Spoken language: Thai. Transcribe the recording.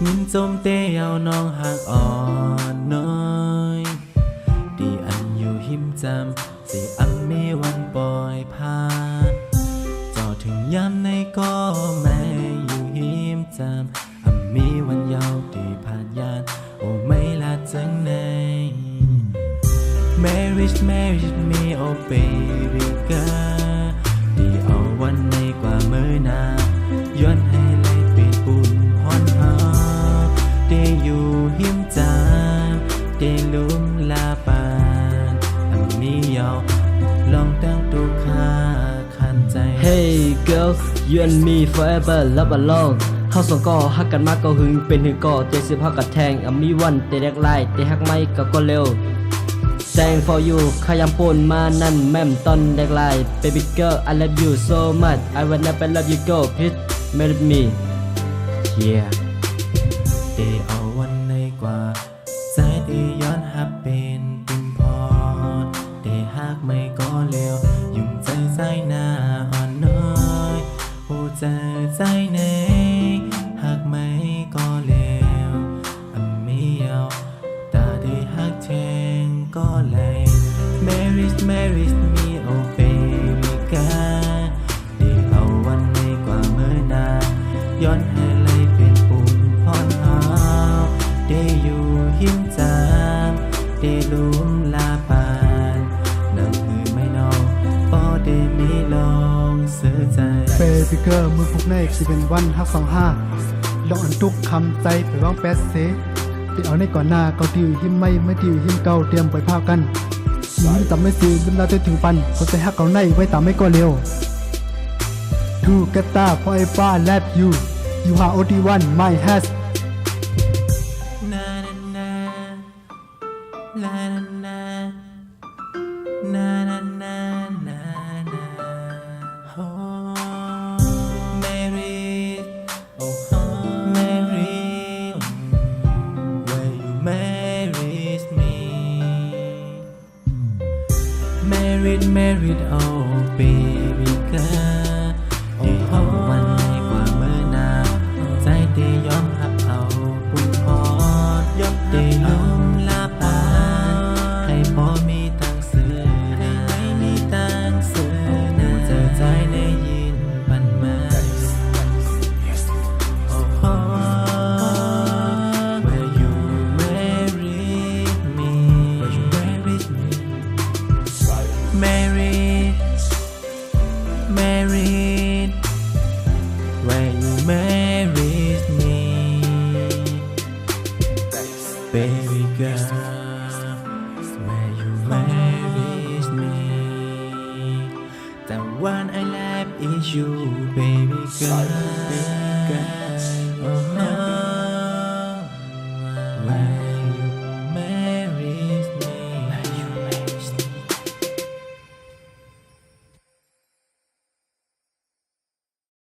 งินจมเตยเอาน้องหักอ่อนน้อยดีอันอยู่หิมจำสิอันมีวันปล่อยผ่านจอถึงย้ำในก็แม่อยู่หิมจำอันมีวันยาวดีผ่านยานโอ้ไม่ละจังใน Marriage me oh baby girl ดีเอาวันในกว่าเมื่อนาย้อนให้เลยเป็นปุ่นพรหาได้อยู่หิมจามได้ลุ่มลาปานอันนี้ยาวลองตั้งตุกขาคันใจ Hey girl you and me forever love along เฮาสองก็ฮักกันมากก็หึงเป็นหึงก็เจ็บฮักกันแทงมีวันเตะแรกไล่เตะฮักไม่ก็เร็วThank for you ขยำปนมานั่นแม่มตอนแรกไล่ Baby girl I love you so much I will never let you go please marry me yeah ได้เอาวันในกว่าใจได้ย้อนหับเป็นปุ่นพอได้ฮักไม่ก็เร็วยุ่งใจใจหน้าอ่อนน้อยหูใจใจในหักไม่ก็เร็วอันไม่ยาวตาได้หักแทงก็เลย Marriage me oh baby girl ได้เอาวันในกว่าเมื่อนาย้อนให้เลยเป็นปุ่นพรหาได้อยู่หิมจามได้ลุ่มลาปานนั่งคือไม่นอนก็ได้มีลองเสือใจ Baby girl มือพวกในสิเป็นวัน525ลองอันทุกคำใจไปร้องแป๊ดเซที่เอาในก่อนหน้าเกาติวหิมไม่ติวหิมเก่าเตรียมไปภาพกันยิ้มจำไม่ซื้อลืมลาจนถึงปันคนใจฮักเก่าในไว้ตามไม่ก็เร็ว Two guitar forever love you you are only one my has na na na la na na na na na na na oh married oh married where you married me married oh baby girl ได้เอาวันในกว่าเมื่อนาใจได้ยอมหักเอาปุ่นพอดได้ลืมลาปานให้พอมีตังซื้อให้ไม่มีตังซื้อนะเจอใจได้ยินปันมาโอ้โห Where you married me married where you married me baby girl where you married me the one I love is you baby girl